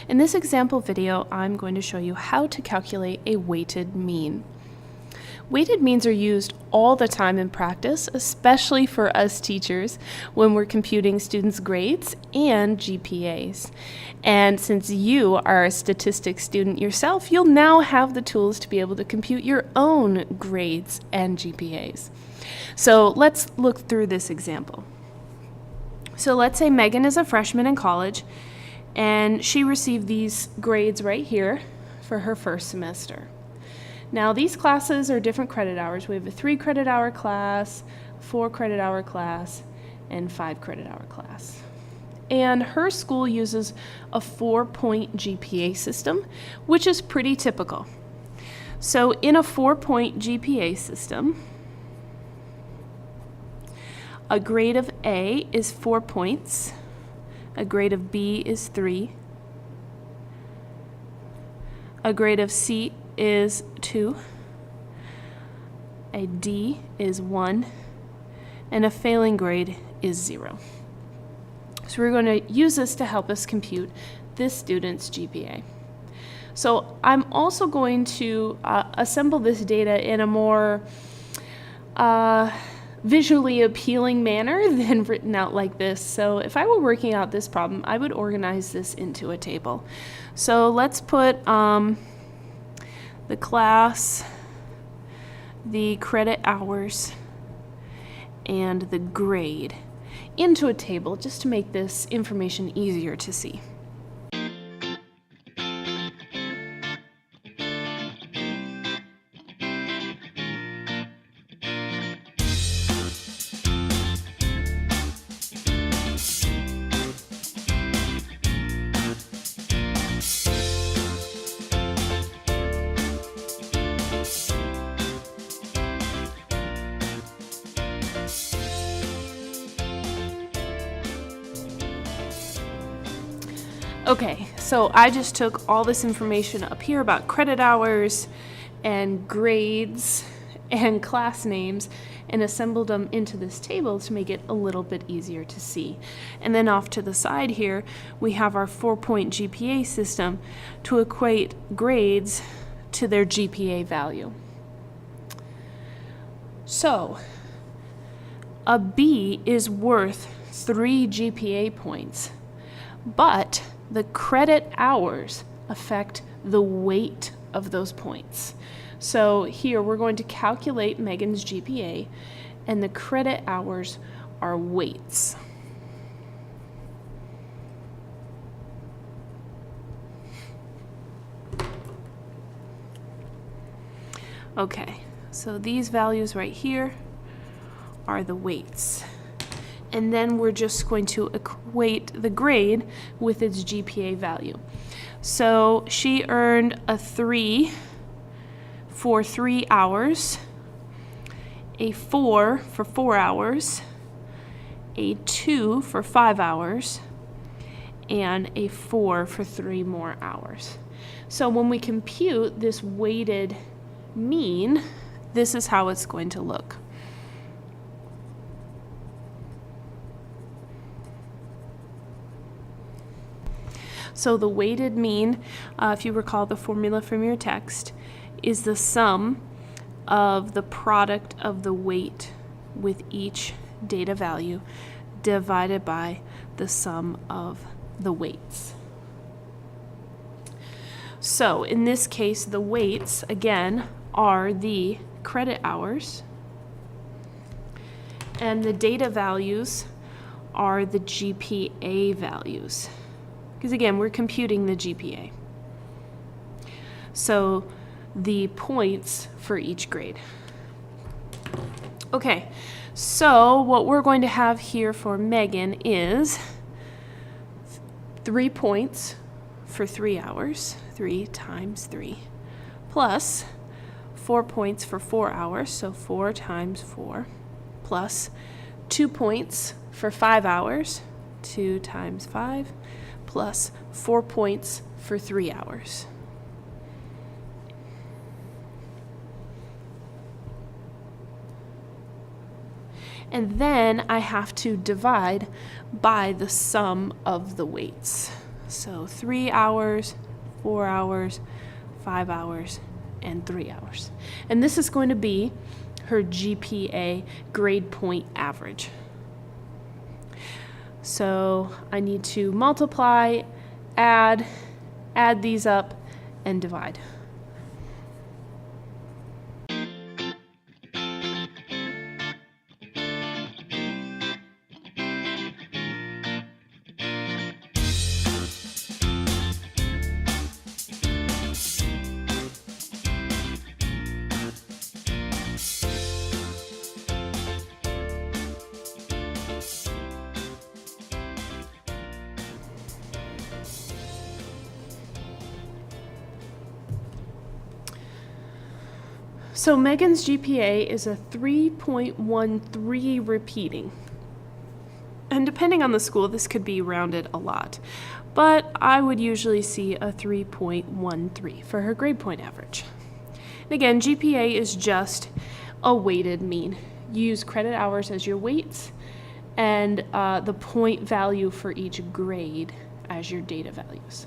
In this example video, I'm going to show you how to calculate a weighted mean. Weighted means are used all the time in practice, especially for us teachers when we're computing students' grades and GPAs. And since you are a statistics student yourself, you'll now have the tools to be able to compute your own grades and GPAs. So let's look through this example. So let's say Megan is a freshman in college and she received these grades right here for her first semester. Now these classes are different credit hours. We have a 3 credit hour class, 4 credit hour class, and 5 credit hour class. And her school uses a 4-point GPA system, which is pretty typical. So in a 4-point GPA system, a grade of A is 4 points, a grade of B is 3, a grade of C is 2, a D is 1, and a failing grade is 0. So we're going to use this to help us compute this student's GPA. So I'm also going to assemble this data in a more visually appealing manner than written out like this. So if I were working out this problem, I would organize this into a table. So let's put the class, the credit hours, and the grade into a table just to make this information easier to see. Okay, so I just took all this information up here about credit hours and grades and class names and assembled them into this table to make it a little bit easier to see. And then off to the side here, we have our 4-point GPA system to equate grades to their GPA value. So, a B is worth 3 GPA points, but the credit hours affect the weight of those points. So here we're going to calculate Megan's GPA, and the credit hours are weights. Okay, so these values right here are the weights. And then we're just going to equate the grade with its GPA value. So she earned a 3 for 3 hours, a 4 for 4 hours, a 2 for 5 hours, and a 4 for 3 more hours. So when we compute this weighted mean, this is how it's going to look. So the weighted mean, if you recall the formula from your text, is the sum of the product of the weight with each data value divided by the sum of the weights. So in this case, the weights, again, are the credit hours, and the data values are the GPA values. Because again, we're computing the GPA. So the points for each grade. Okay, so what we're going to have here for Megan is 3 points for 3 hours, 3 times 3, plus 4 points for 4 hours, so 4 times 4, plus 2 points for 5 hours, 2 times 5, plus 4 points for 3 hours. And then I have to divide by the sum of the weights. So 3 hours, 4 hours, 5 hours, and 3 hours. And this is going to be her GPA grade point average. So I need to multiply, add these up, and divide. So Megan's GPA is a 3.13 repeating. And depending on the school, this could be rounded a lot. But I would usually see a 3.13 for her grade point average. And again, GPA is just a weighted mean. You use credit hours as your weights and the point value for each grade as your data values.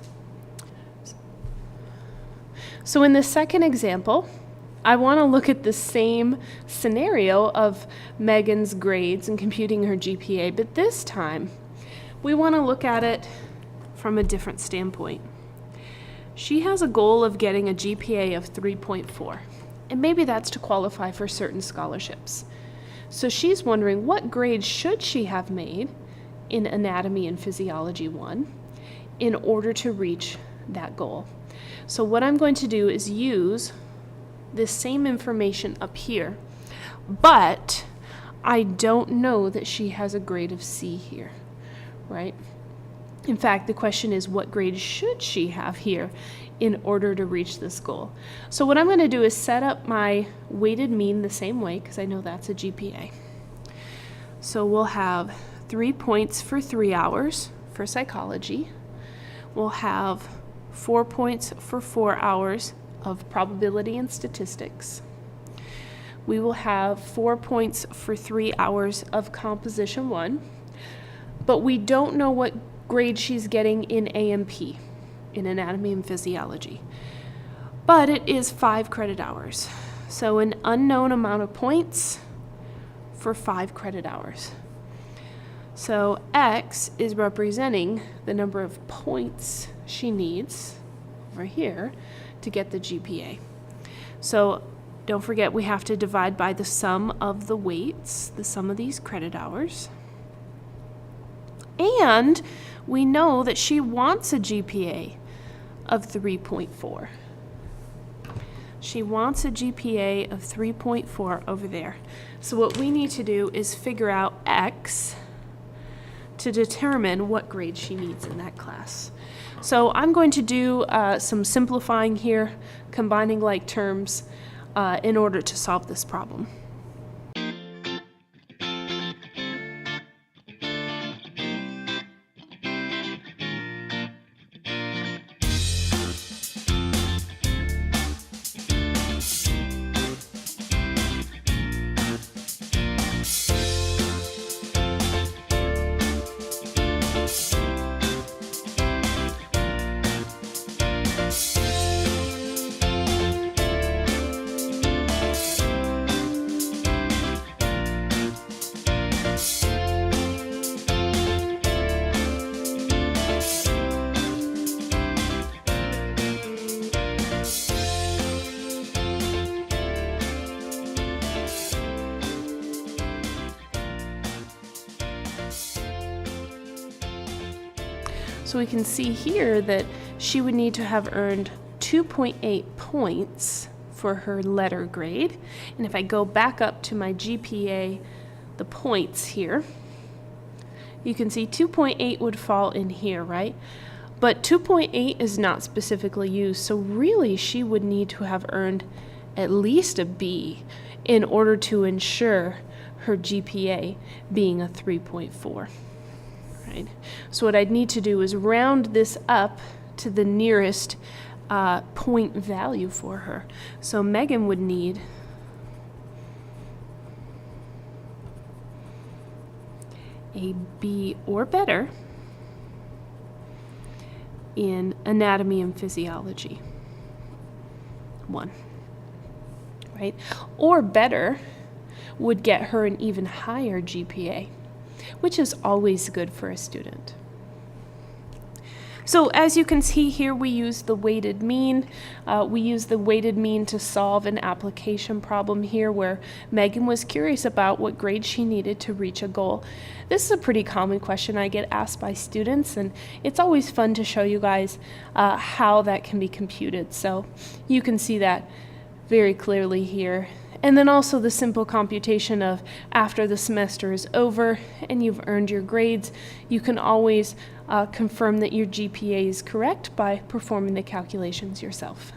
So in the second example, I want to look at the same scenario of Megan's grades and computing her GPA, but this time we want to look at it from a different standpoint. She has a goal of getting a GPA of 3.4, and maybe that's to qualify for certain scholarships. So she's wondering what grade should she have made in Anatomy and Physiology 1 in order to reach that goal. So what I'm going to do is use this same information up here, but I don't know that she has a grade of C here, right? In fact, the question is what grade should she have here in order to reach this goal? So what I'm going to do is set up my weighted mean the same way, because I know that's a GPA. So we'll have 3 points for 3 hours for psychology. We'll have 4 points for 4 hours of probability and statistics. We will have 4 points for 3 hours of composition 1, but we don't know what grade she's getting in AMP, in Anatomy and Physiology. But it is 5 credit hours, so an unknown amount of points for 5 credit hours. So X is representing the number of points she needs over here to get the GPA. So don't forget we have to divide by the sum of the weights, the sum of these credit hours. And we know that she wants a GPA of 3.4. She wants a GPA of 3.4 over there. So what we need to do is figure out X to determine what grade she needs in that class. So I'm going to do some simplifying here, combining like terms in order to solve this problem. So we can see here that she would need to have earned 2.8 points for her letter grade. And if I go back up to my GPA, the points here, you can see 2.8 would fall in here, right? But 2.8 is not specifically used, so really she would need to have earned at least a B in order to ensure her GPA being a 3.4. Right? So what I'd need to do is round this up to the nearest point value for her. So Megan would need a B or better in anatomy and physiology. 1. Right? Or better, would get her an even higher GPA, which is always good for a student. So as you can see here, we use the weighted mean. We use the weighted mean to solve an application problem here where Megan was curious about what grade she needed to reach a goal. This is a pretty common question I get asked by students, and it's always fun to show you guys how that can be computed. So you can see that very clearly here. And then also the simple computation of after the semester is over and you've earned your grades, you can always confirm that your GPA is correct by performing the calculations yourself.